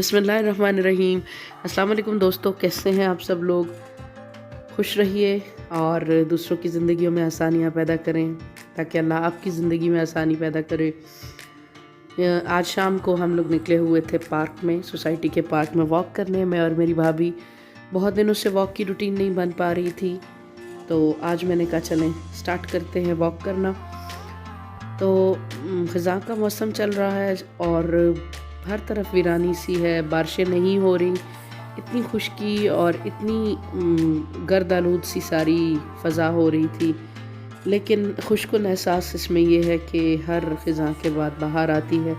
बिस्मिल्लाहिर्रहमानिर्रहीम। अस्सलाम वालेकुम दोस्तों, कैसे हैं आप सब लोग। खुश रहिए और दूसरों की ज़िंदगियों में आसानियाँ पैदा करें ताकि अल्लाह आपकी ज़िंदगी में आसानी पैदा करे। आज शाम को हम लोग निकले हुए थे पार्क में, सोसाइटी के पार्क में वॉक करने। मैं और मेरी भाभी, बहुत दिनों से वॉक की रूटीन नहीं बन पा रही थी, तो आज मैंने कहा चलें स्टार्ट करते हैं वॉक करना। तो ख़ज़ां का मौसम चल रहा है और हर तरफ वीरानी सी है, बारिशें नहीं हो रही, इतनी खुश्की और इतनी गर्द आलूद सी सारी फ़ज़ा हो रही थी। लेकिन खुशकुन एहसास इसमें यह है कि हर ख़ज़ां के बाद बाहर आती है,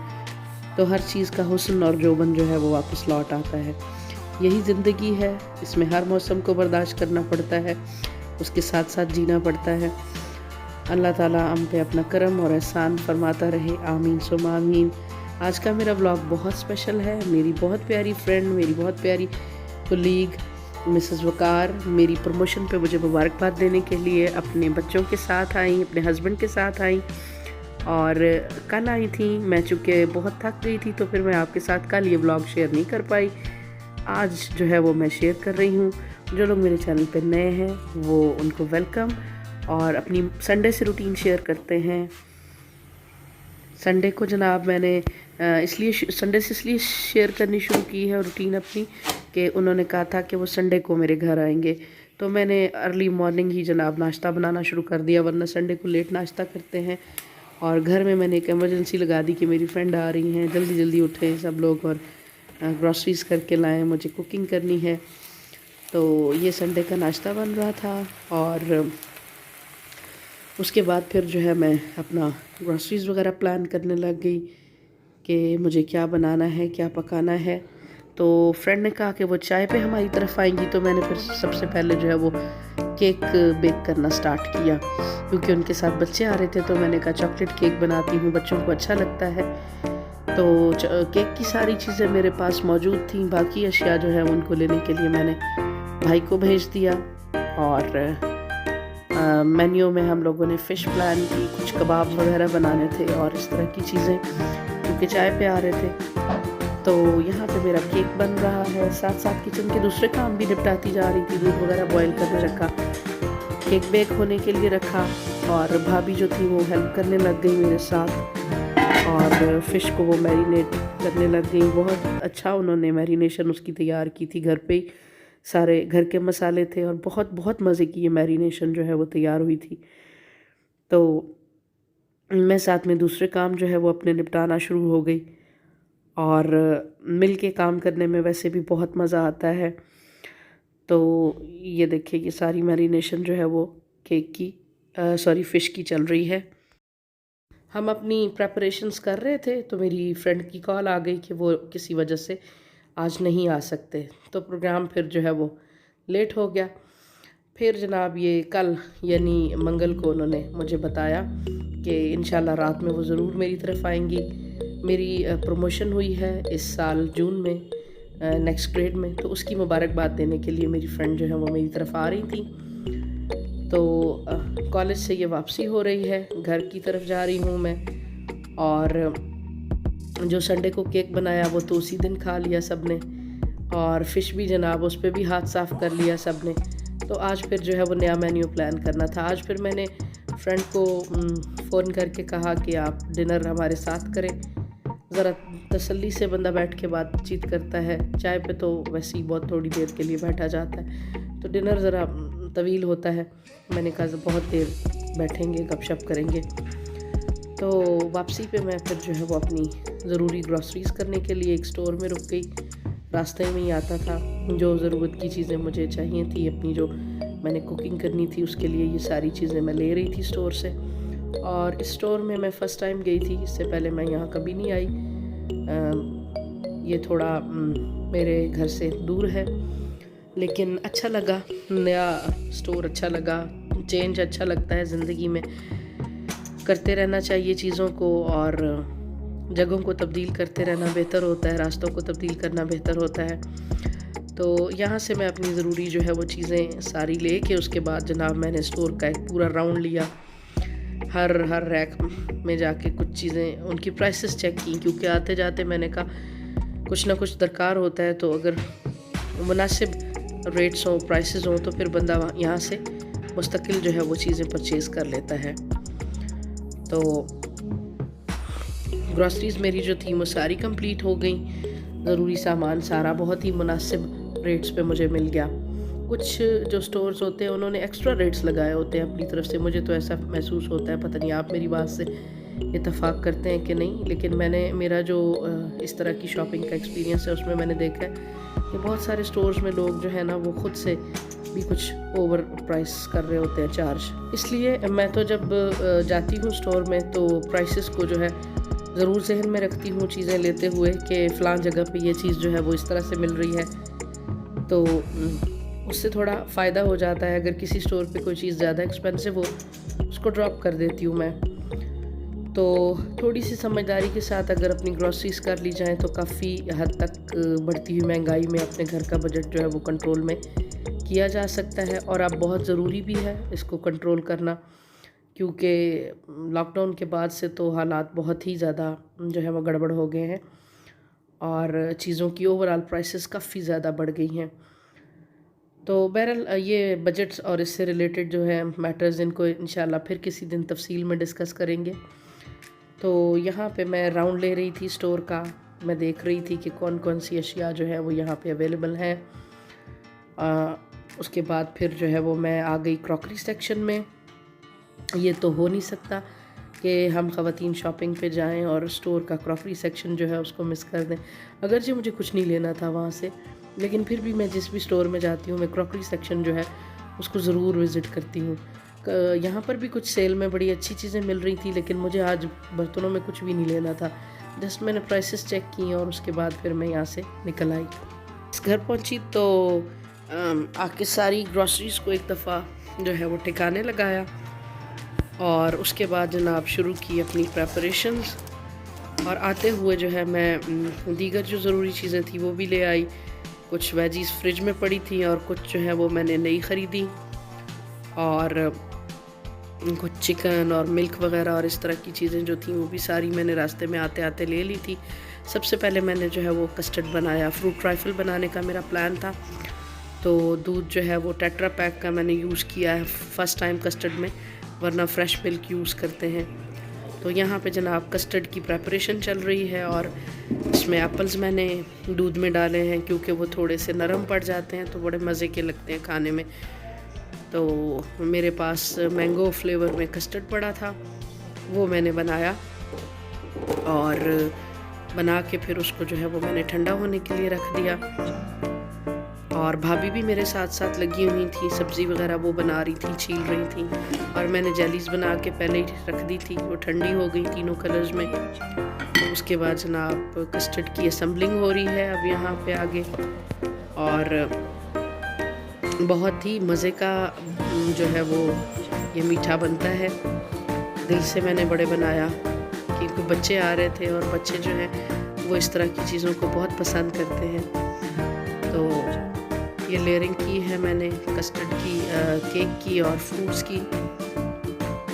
तो हर चीज़ का हुस्न और जोबन जो है वो वापस लौट आता है। यही ज़िंदगी है, इसमें हर मौसम को बर्दाश्त करना पड़ता है, उसके साथ साथ जीना पड़ता है। अल्लाह ताला हम पे अपना करम और एहसान फरमाता रहे, आमीन सुम्मा आमीन। आज का मेरा व्लॉग बहुत स्पेशल है। मेरी बहुत प्यारी फ्रेंड, मेरी बहुत प्यारी कोलीग मिसेस वकार मेरी प्रमोशन पे मुझे मुबारकबाद देने के लिए अपने बच्चों के साथ आई, अपने हस्बैंड के साथ आई और कल आई थी। मैं चूँकि बहुत थक गई थी तो फिर मैं आपके साथ कल ये व्लॉग शेयर नहीं कर पाई। आज जो है वो मैं शेयर कर रही हूँ। जो लोग मेरे चैनल पे नए हैं वो उनको वेलकम, और अपनी संडे से रूटीन शेयर करते हैं। संडे को जनाब मैंने इसलिए संडे से इसलिए शेयर करनी शुरू की है रूटीन अपनी कि उन्होंने कहा था कि वो संडे को मेरे घर आएंगे, तो मैंने अर्ली मॉर्निंग ही जनाब नाश्ता बनाना शुरू कर दिया, वरना संडे को लेट नाश्ता करते हैं। और घर में मैंने एक एमरजेंसी लगा दी कि मेरी फ्रेंड आ रही हैं, जल्दी जल्दी उठे सब लोग और ग्रॉसरीज करके लाएँ, मुझे कुकिंग करनी है। तो ये संडे का नाश्ता बन रहा था और उसके बाद फिर जो है मैं अपना ग्रॉसरीज़ वगैरह प्लान करने लग गई कि मुझे क्या बनाना है, क्या पकाना है। तो फ्रेंड ने कहा कि वो चाय पे हमारी तरफ आएंगी, तो मैंने फिर सबसे पहले जो है वो केक बेक करना स्टार्ट किया, क्योंकि उनके साथ बच्चे आ रहे थे। तो मैंने कहा चॉकलेट केक बनाती हूँ, बच्चों को अच्छा लगता है। तो केक की सारी चीज़ें मेरे पास मौजूद थी, बाकी अशिया जो है उनको लेने के लिए मैंने भाई को भेज दिया। और मेन्यू में हम लोगों ने फ़िश प्लान की, कुछ कबाब वगैरह बनाने थे और इस तरह की चीज़ें, क्योंकि चाय पे आ रहे थे। तो यहाँ पे मेरा केक बन रहा है, साथ साथ किचन के दूसरे काम भी निपटाती जा रही थी। दूध वगैरह बॉईल करने रखा, केक बेक होने के लिए रखा, और भाभी जो थी वो हेल्प करने लग गई मेरे साथ, और फ़िश को वो मैरिनेट करने लग गई। बहुत अच्छा उन्होंने मैरिनेशन उसकी तैयार की थी, घर पे ही सारे घर के मसाले थे और बहुत बहुत मज़े की ये मैरिनेशन जो है वो तैयार हुई थी। तो मैं साथ में दूसरे काम जो है वो अपने निपटाना शुरू हो गई, और मिल के काम करने में वैसे भी बहुत मज़ा आता है। तो ये देखिए ये सारी मैरिनेशन जो है वो केक की फ़िश की चल रही है। हम अपनी प्रेपरेशंस कर रहे थे तो मेरी फ्रेंड की कॉल आ गई कि वो किसी वजह से आज नहीं आ सकते, तो प्रोग्राम फिर जो है वो लेट हो गया। फिर जनाब ये कल यानी मंगल को उन्होंने मुझे बताया कि इंशाल्लाह रात में वो ज़रूर मेरी तरफ आएंगी। मेरी प्रमोशन हुई है इस साल जून में, नेक्स्ट ग्रेड में, तो उसकी मुबारकबाद देने के लिए मेरी फ्रेंड जो है वो मेरी तरफ आ रही थी। तो कॉलेज से ये वापसी हो रही है, घर की तरफ जा रही हूँ मैं। और जो संडे को केक बनाया वो तो उसी दिन खा लिया सब ने, और फ़िश भी जनाब उस पर भी हाथ साफ़ कर लिया सब ने। तो आज फिर जो है वो नया मेन्यू प्लान करना था। आज फिर मैंने फ्रेंड को फ़ोन करके कहा कि आप डिनर हमारे साथ करें, ज़रा तसल्ली से बंदा बैठ के बातचीत करता है। चाय पे तो वैसे ही बहुत थोड़ी देर के लिए बैठा जाता है, तो डिनर ज़रा तवील होता है। मैंने कहा बहुत देर बैठेंगे, गपशप करेंगे। तो वापसी पे मैं फिर जो है वो अपनी ज़रूरी ग्रॉसरीज़ करने के लिए एक स्टोर में रुक गई। रास्ते में ही आता था, जो ज़रूरत की चीज़ें मुझे चाहिए थी, अपनी जो मैंने कुकिंग करनी थी उसके लिए ये सारी चीज़ें मैं ले रही थी स्टोर से। और इस स्टोर में मैं फ़र्स्ट टाइम गई थी, इससे पहले मैं यहाँ कभी नहीं आई। ये थोड़ा मेरे घर से दूर है, लेकिन अच्छा लगा, नया स्टोर अच्छा लगा। चेंज अच्छा लगता है ज़िंदगी में, करते रहना चाहिए चीज़ों को, और जगहों को तब्दील करते रहना बेहतर होता है, रास्तों को तब्दील करना बेहतर होता है। तो यहाँ से मैं अपनी ज़रूरी जो है वो चीज़ें सारी ले के उसके बाद जनाब मैंने स्टोर का एक पूरा राउंड लिया। हर रैक में जाके कुछ चीज़ें उनकी प्राइसेस चेक की, क्योंकि आते जाते मैंने कहा कुछ ना कुछ दरकार होता है, तो अगर मुनासिब रेट्स हों, प्राइसेस हों, तो फिर बंदा यहाँ से मुस्तकिल जो है वो चीज़ें परचेज़ कर लेता है। तो ग्रॉसरीज़ मेरी जो थी वो सारी कंप्लीट हो गई। ज़रूरी सामान सारा बहुत ही मुनासिब रेट्स पे मुझे मिल गया। कुछ जो स्टोर्स होते हैं उन्होंने एक्स्ट्रा रेट्स लगाए होते हैं अपनी तरफ से, मुझे तो ऐसा महसूस होता है, पता नहीं आप मेरी बात से इत्तेफाक करते हैं कि नहीं, लेकिन मेरा जो इस तरह की शॉपिंग का एक्सपीरियंस है उसमें मैंने देखा है कि बहुत सारे स्टोर्स में लोग जो है ना वो ख़ुद से भी कुछ ओवर प्राइस कर रहे होते हैं चार्ज। इसलिए मैं तो जब जाती हूँ स्टोर में तो प्राइसेस को जो है ज़रूर जहन में रखती हूँ चीज़ें लेते हुए कि फ़लाँ जगह पे ये चीज़ जो है वो इस तरह से मिल रही है, तो उससे थोड़ा फ़ायदा हो जाता है। अगर किसी स्टोर पे कोई चीज़ ज़्यादा एक्सपेंसिव हो उसको ड्रॉप कर देती हूँ मैं। तो थोड़ी सी समझदारी के साथ अगर अपनी ग्रॉसरीज़ कर ली जाएँ तो काफ़ी हद तक बढ़ती हुई महंगाई में अपने घर का बजट जो है वो कंट्रोल में किया जा सकता है। और अब बहुत ज़रूरी भी है इसको कंट्रोल करना, क्योंकि लॉकडाउन के बाद से तो हालात बहुत ही ज़्यादा जो है वो गड़बड़ हो गए हैं और चीज़ों की ओवरऑल प्राइसेस काफ़ी ज़्यादा बढ़ गई हैं। तो बहरहाल ये बजट्स और इससे रिलेटेड जो है मैटर्स, इनको इंशाल्लाह फिर किसी दिन तफसील में डिस्कस करेंगे। तो यहाँ पे मैं राउंड ले रही थी स्टोर का, मैं देख रही थी कि कौन कौन सी अशिया जो है वो यहाँ पे अवेलेबल हैं। उसके बाद फिर जो है वो मैं आ गई क्रॉकरी सेक्शन में। ये तो हो नहीं सकता कि हम ख़वातीन शॉपिंग पे जाएं और स्टोर का क्रॉकरी सेक्शन जो है उसको मिस कर दें। अगरचे मुझे कुछ नहीं लेना था वहाँ से, लेकिन फिर भी मैं जिस भी स्टोर में जाती हूँ मैं क्रॉकरी सेक्शन जो है उसको ज़रूर विज़िट करती हूँ। यहाँ पर भी कुछ सेल में बड़ी अच्छी चीज़ें मिल रही थी, लेकिन मुझे आज बर्तनों में कुछ भी नहीं लेना था। जस्ट मैंने प्राइसेस चेक की और उसके बाद फिर मैं यहाँ से निकल आई। इस घर पहुँची तो आके सारी ग्रॉसरीज़ को एक दफ़ा जो है वो ठिकाने लगाया और उसके बाद जनाब शुरू की अपनी प्रेपरेशंस। और आते हुए जो है मैं दीगर जो ज़रूरी चीज़ें थी वो भी ले आई। कुछ वेजीज़ फ्रिज में पड़ी थी और कुछ जो है वो मैंने नई ख़रीदी, और कुछ चिकन और मिल्क वगैरह और इस तरह की चीज़ें जो थी वो भी सारी मैंने रास्ते में आते आते ले ली थी। सबसे पहले मैंने जो है वो कस्टर्ड बनाया, फ्रूट ट्राइफल बनाने का मेरा प्लान था। तो दूध जो है वो टेट्रा पैक का मैंने यूज़ किया है फ़र्स्ट टाइम कस्टर्ड में, वरना फ्रेश मिल्क यूज़ करते हैं। तो यहाँ पे जनाब कस्टर्ड की प्रेपरेशन चल रही है और इसमें एप्पल्स मैंने दूध में डाले हैं क्योंकि वो थोड़े से नरम पड़ जाते हैं तो बड़े मज़े के लगते हैं खाने में। तो मेरे पास मैंगो फ्लेवर में कस्टर्ड पड़ा था, वो मैंने बनाया और बना के फिर उसको जो है वो मैंने ठंडा होने के लिए रख दिया। और भाभी भी मेरे साथ साथ लगी हुई थी, सब्ज़ी वगैरह वो बना रही थी, छील रही थी, और मैंने जेलीज़ बना के पहले ही रख दी थी, वो ठंडी हो गई तीनों कलर्स में। उसके बाद जनाब कस्टर्ड की असम्बलिंग हो रही है अब यहाँ पे आगे, और बहुत ही मज़े का जो है वो ये मीठा बनता है। दिल से मैंने बड़े बनाया क्योंकि बच्चे आ रहे थे और बच्चे जो हैं वो इस तरह की चीज़ों को बहुत पसंद करते हैं। तो ये लेयरिंग की है मैंने कस्टर्ड की, केक की और फ्रूट्स की,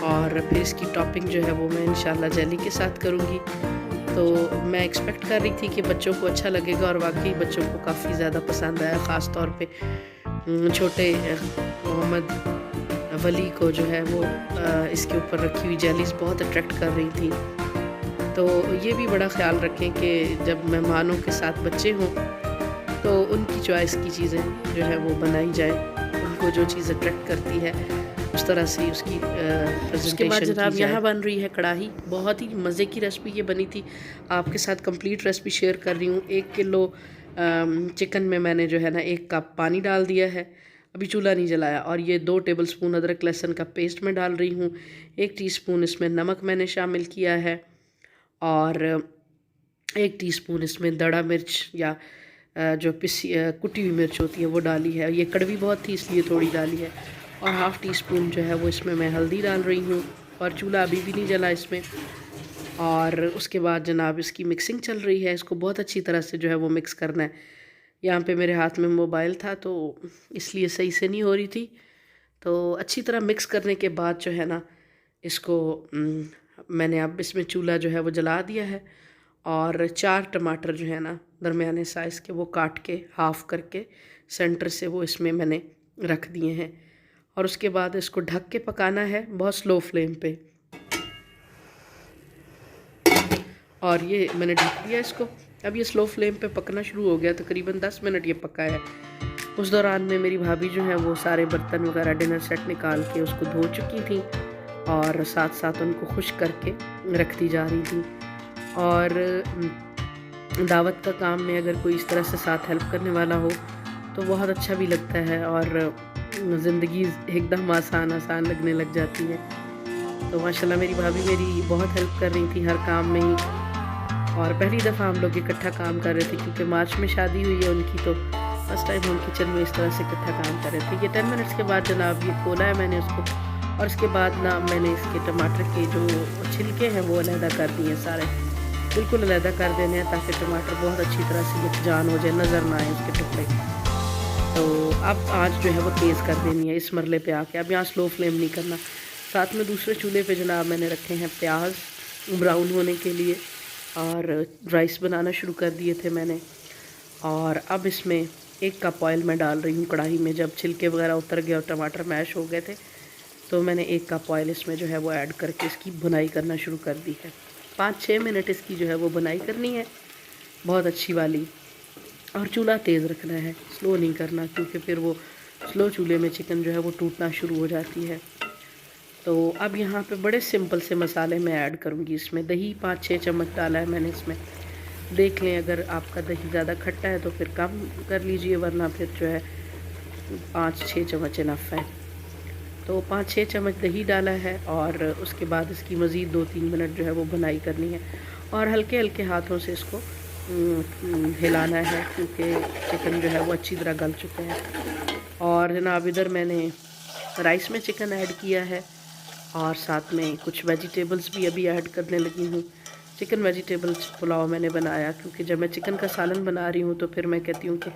और फिर इसकी टॉपिंग जो है वो मैं इंशाल्लाह जेली के साथ करूँगी। तो मैं एक्सपेक्ट कर रही थी कि बच्चों को अच्छा लगेगा और वाकई बच्चों को काफ़ी ज़्यादा पसंद आया। ख़ास तौर पे छोटे मोहम्मद वली को जो है वो इसके ऊपर रखी हुई जेलीज़ बहुत अट्रैक्ट कर रही थी। तो ये भी बड़ा ख्याल रखें कि जब मेहमानों के साथ बच्चे हों तो उनकी चॉइस की चीज़ें जो है वो बनाई जाए, उनको जो चीज़ अट्रैक्ट करती है उस तरह से उसकी प्रेजेंटेशन। उसके बाद जनाब यहाँ बन रही है कढ़ाई, बहुत ही मज़े की रेसिपी ये बनी थी, आपके साथ कंप्लीट रेसिपी शेयर कर रही हूँ। 1 किलो चिकन में मैंने जो है ना 1 कप पानी डाल दिया है, अभी चूल्हा नहीं जलाया, और ये 2 टेबलस्पून अदरक लहसुन का पेस्ट में डाल रही हूँ। 1 टीस्पून इसमें नमक मैंने शामिल किया है, और 1 टीस्पून इसमें दड़ा मिर्च या जो कुटी हुई मिर्च होती है वो डाली है। ये कड़वी बहुत थी इसलिए थोड़ी डाली है, और हाफ़ टी स्पून जो है वो इसमें मैं हल्दी डाल रही हूँ, और चूल्हा अभी भी नहीं जला इसमें। और उसके बाद जनाब इसकी मिक्सिंग चल रही है, इसको बहुत अच्छी तरह से जो है वो मिक्स करना है। यहाँ पे मेरे हाथ में मोबाइल था तो इसलिए सही से नहीं हो रही थी। तो अच्छी तरह मिक्स करने के बाद जो है ना इसको मैंने अब इसमें चूल्हा जो है वो जला दिया है, और 4 टमाटर जो है ना दरमियाने साइज़ के, वो काट के हाफ़ करके सेंटर से वो इसमें मैंने रख दिए हैं। और उसके बाद इसको ढक के पकाना है बहुत स्लो फ्लेम पे। और ये मैंने ढक दिया इसको। अब ये स्लो फ्लेम पे पकना शुरू हो गया, तकरीबन 10 मिनट ये पका है। उस दौरान में मेरी भाभी जो है वो सारे बर्तन वगैरह डिनर सेट निकाल के उसको धो चुकी थी और साथ साथ उनको खुश्क करके रखती जा रही थी। और दावत का काम में अगर कोई इस तरह से साथ हेल्प करने वाला हो तो बहुत अच्छा भी लगता है और ज़िंदगी एकदम आसान आसान लगने लग जाती है। तो माशाल्लाह मेरी भाभी मेरी बहुत हेल्प कर रही थी हर काम में ही। और पहली दफ़ा हम लोग इकट्ठा काम कर रहे थे क्योंकि मार्च में शादी हुई है उनकी, तो फर्स्ट टाइम हम किचन में इस तरह से इकट्ठा काम कर रहे थे। ये 10 मिनट्स के बाद जनाब ये खोला है मैंने उसको, और उसके बाद ना मैंने इसके टमाटर के जो छिलके हैं वो अलहदा कर दिए, सारे बिल्कुल अलहदा कर देने हैं ताकि टमाटर बहुत अच्छी तरह से यकजान हो जाए, नज़र ना आए उसके टुकड़े। तो अब आँच जो है वो तेज़ कर देनी है इस मरले पे आके। अब यहाँ स्लो फ्लेम नहीं करना। साथ में दूसरे चूल्हे पे जनाब मैंने रखे हैं प्याज ब्राउन होने के लिए, और राइस बनाना शुरू कर दिए थे मैंने। और अब इसमें 1 कप ऑयल मैं डाल रही हूँ कढ़ाई में। जब छिलके वगैरह उतर गए और टमाटर मैश हो गए थे तो मैंने 1 कप ऑयल इसमें जो है वो ऐड करके इसकी भुनाई करना शुरू कर दी है। 5-6 मिनट इसकी जो है वो भुनाई करनी है बहुत अच्छी वाली। और चूल्हा तेज़ रखना है, स्लो नहीं करना, क्योंकि फिर वो स्लो चूल्हे में चिकन जो है वो टूटना शुरू हो जाती है। तो अब यहाँ पे बड़े सिंपल से मसाले मैं ऐड करूँगी इसमें। दही 5-6 चम्मच डाला है मैंने इसमें। देख लें अगर आपका दही ज़्यादा खट्टा है तो फिर कम कर लीजिए, वरना फिर जो है 5-6 चम्मच इनफ है। तो 5-6 चम्मच दही डाला है और उसके बाद इसकी मज़ीद 2-3 मिनट जो है वो भुनाई करनी है और हल्के हल्के हाथों से इसको हिलाना है, क्योंकि चिकन जो है वो अच्छी तरह गल चुका है। और जनाब इधर मैंने राइस में चिकन ऐड किया है और साथ में कुछ वेजिटेबल्स भी अभी ऐड करने लगी हूँ। चिकन वेजिटेबल्स पुलाव मैंने बनाया, क्योंकि जब मैं चिकन का सालन बना रही हूँ तो फिर मैं कहती हूँ कि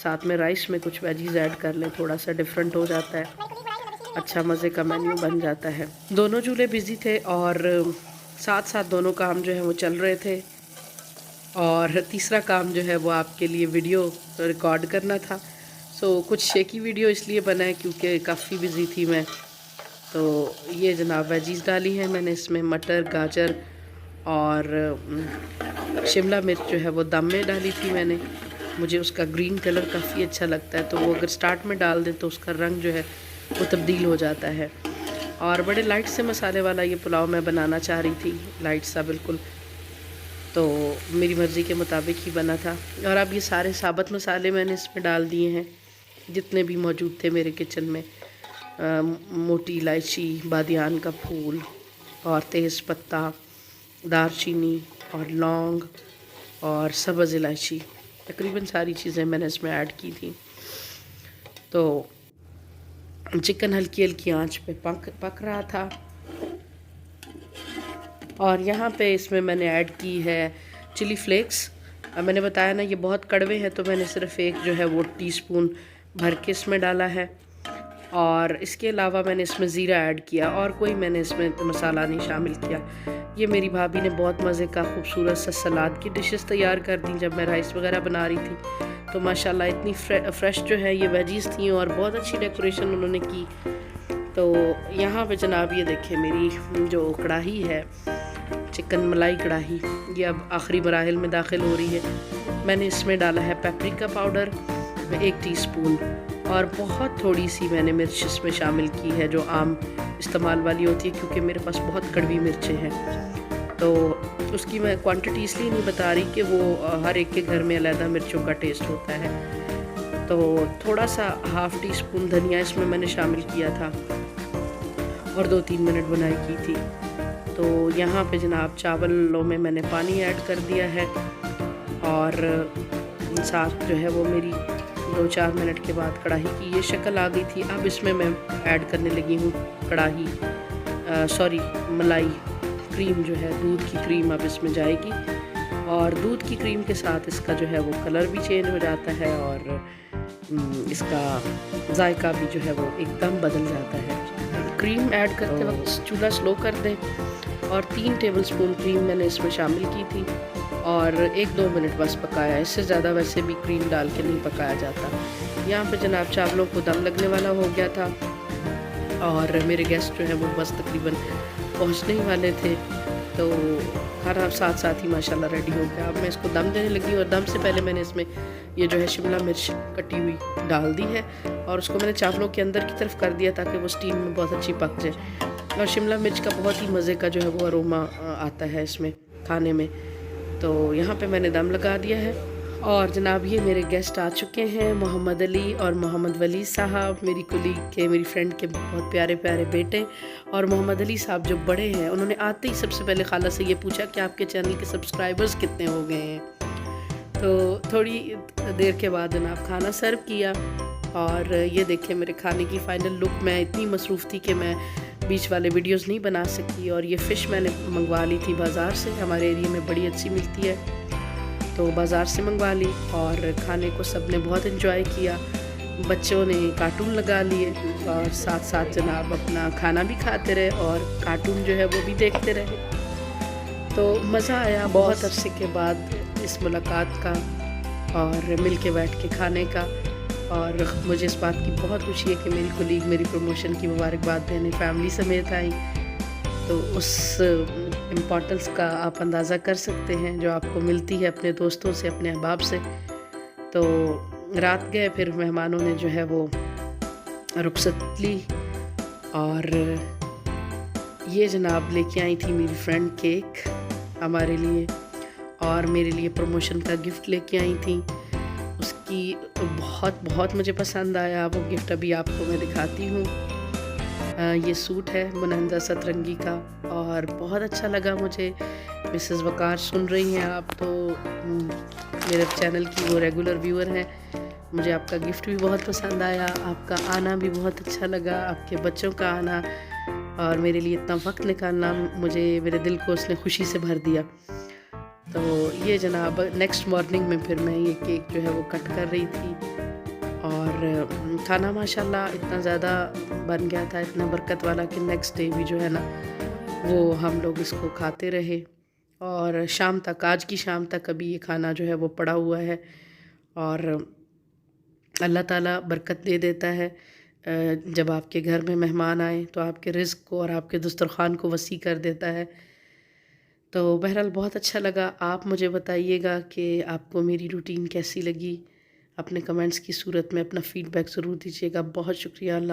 साथ में राइस में कुछ वेजीज़ ऐड कर लें, थोड़ा सा डिफरेंट हो जाता है, अच्छा मज़े का मेन्यू बन जाता है। दोनों चूल्हे बिज़ी थे और साथ साथ दोनों काम जो है वो चल रहे थे। और तीसरा काम जो है वो आपके लिए वीडियो रिकॉर्ड करना था। सो कुछ शेकी वीडियो इसलिए बना है क्योंकि काफ़ी बिज़ी थी मैं। तो ये जनाब वेजीज़ डाली है मैंने इसमें, मटर, गाजर और शिमला मिर्च जो है वो दम में डाली थी मैंने। मुझे उसका ग्रीन कलर काफ़ी अच्छा लगता है, तो वो अगर स्टार्ट में डाल दें तो उसका रंग जो है वो तब्दील हो जाता है। और बड़े लाइट से मसाले वाला ये पुलाव मैं बनाना चाह रही थी, लाइट सा बिल्कुल, तो मेरी मर्ज़ी के मुताबिक ही बना था। और अब ये सारे साबुत मसाले मैंने इसमें डाल दिए हैं जितने भी मौजूद थे मेरे किचन में। मोटी इलायची, बादियान का फूल और तेज़ पत्ता, दारचीनी और लौंग और सब्ज़ इलायची, तकरीबन सारी चीज़ें मैंने इसमें ऐड की थी। तो चिकन हल्की हल्की आंच पे पक रहा था। और यहाँ पे इसमें मैंने ऐड की है चिली फ्लेक्स। मैंने बताया ना ये बहुत कड़वे हैं, तो मैंने सिर्फ एक जो है वो टीस्पून भर के इसमें डाला है। और इसके अलावा मैंने इसमें ज़ीरा ऐड किया और कोई मैंने इसमें मसाला नहीं शामिल किया। ये मेरी भाभी ने बहुत मज़े का खूबसूरत सा सलाद की डिशेस तैयार कर दी जब मैं राइस वगैरह बना रही थी। तो माशाल्लाह इतनी फ्रेश जो है ये वेजीज़ थी और बहुत अच्छी डेकोरेशन उन्होंने की। तो यहाँ पे जनाब ये देखें मेरी जो कढ़ाई है, चिकन मलाई कढ़ाई, ये अब आखिरी मराहिल में दाखिल हो रही है। मैंने इसमें डाला है पेपरिका पाउडर 1 टीस्पून और बहुत थोड़ी सी मैंने मिर्च इसमें शामिल की है जो आम इस्तेमाल वाली होती है, क्योंकि मेरे पास बहुत कड़वी मिर्चें हैं। तो उसकी मैं क्वांटिटी इसलिए नहीं बता रही कि वो हर एक के घर में अलग मिर्चों का टेस्ट होता है। तो थोड़ा सा ½ टीस्पून धनिया इसमें मैंने शामिल किया था और 2-3 मिनट बनाई की थी। तो यहाँ पे जनाब चावलों में मैंने पानी ऐड कर दिया है और साथ जो है वो मेरी 2-4 मिनट के बाद कढ़ाई की ये शक्ल आ गई थी। अब इसमें मैं ऐड करने लगी हूँ मलाई क्रीम जो है, दूध की क्रीम अब इसमें जाएगी और दूध की क्रीम के साथ इसका जो है वो कलर भी चेंज हो जाता है और इसका जायका भी जो है वो एकदम बदल जाता है। क्रीम ऐड करते वक्त चूल्हा स्लो कर दें और 3 टेबलस्पून क्रीम मैंने इसमें शामिल की थी और 1-2 मिनट बस पकाया, इससे ज़्यादा वैसे भी क्रीम डाल के नहीं पकाया जाता। यहाँ पे जनाब चावलों को दम लगने वाला हो गया था और मेरे गेस्ट जो है वो बस तकरीबन पहुँचने ही वाले थे, तो खाना साथ साथ ही माशाल्लाह रेडी हो गया। अब मैं इसको दम देने लगी और दम से पहले मैंने इसमें ये जो है शिमला मिर्च कटी हुई डाल दी है और उसको मैंने चावलों के अंदर की तरफ कर दिया ताकि वो स्टीम में बहुत अच्छी पक जाए। और शिमला मिर्च का बहुत ही मज़े का जो है वो अरोमा आता है इसमें खाने में। तो यहाँ पे मैंने दम लगा दिया है और जनाब ये मेरे गेस्ट आ चुके हैं, मोहम्मद अली और मोहम्मद वली साहब, मेरी कुलीग के, मेरी फ्रेंड के बहुत प्यारे प्यारे बेटे। और मोहम्मद अली साहब जो बड़े हैं, उन्होंने आते ही सबसे पहले खाला से ये पूछा कि आपके चैनल के सब्सक्राइबर्स कितने हो गए हैं। तो थोड़ी देर के बाद जनाब खाना सर्व किया और ये देखें मेरे खाने की फ़ाइनल लुक। मैं इतनी मसरूफ़ थी कि मैं बीच वाले वीडियोस नहीं बना सकी। और ये फ़िश मैंने मंगवा ली थी बाज़ार से, हमारे एरिया में बड़ी अच्छी मिलती है, तो बाज़ार से मंगवा ली। और खाने को सब ने बहुत इन्जॉय किया, बच्चों ने कार्टून लगा लिए और साथ साथ जनाब अपना खाना भी खाते रहे और कार्टून जो है वो भी देखते रहे। तो मज़ा आया बहुत अरसे के बाद इस मुलाकात का और मिल के बैठ के खाने का। और मुझे इस बात की बहुत खुशी है कि मेरी कुलीग मेरी प्रमोशन की मुबारकबाद देने फैमिली समेत आई, तो उस इम्पोर्टेंस का आप अंदाज़ा कर सकते हैं जो आपको मिलती है अपने दोस्तों से, अपने अहबाब से। तो रात गए, फिर मेहमानों ने जो है वो रुखसत ली और ये जनाब लेके आई थी मेरी फ्रेंड केक हमारे लिए और मेरे लिए प्रमोशन का गिफ्ट लेके आई थी। उसकी बहुत मुझे पसंद आया वो गिफ्ट, अभी आपको मैं दिखाती हूँ। ये सूट है मुनंदा सतरंगी का और बहुत अच्छा लगा मुझे। मिसेस वकार सुन रही हैं आप तो मेरे चैनल की वो रेगुलर व्यूअर हैं, मुझे आपका गिफ्ट भी बहुत पसंद आया, आपका आना भी बहुत अच्छा लगा, आपके बच्चों का आना और मेरे लिए इतना वक्त निकालना, मुझे मेरे दिल को उसने खुशी से भर दिया। तो ये जनाब नेक्स्ट मॉर्निंग में फिर मैं ये केक जो है वो कट कर रही थी और खाना माशाल्लाह इतना ज़्यादा बन गया था, इतना बरकत वाला कि नेक्स्ट डे भी जो है ना वो हम लोग इसको खाते रहे और शाम तक, आज की शाम तक अभी ये खाना जो है वो पड़ा हुआ है। और अल्लाह ताला बरकत दे देता है जब आपके घर में मेहमान आए तो आपके रिज़्क़ को और आपके दस्तरख़्वान को वसी कर देता है। तो बहरहाल बहुत अच्छा लगा। आप मुझे बताइएगा कि आपको मेरी रूटीन कैसी लगी, अपने कमेंट्स की सूरत में अपना फ़ीडबैक ज़रूर दीजिएगा। बहुत शुक्रिया। अल्लाह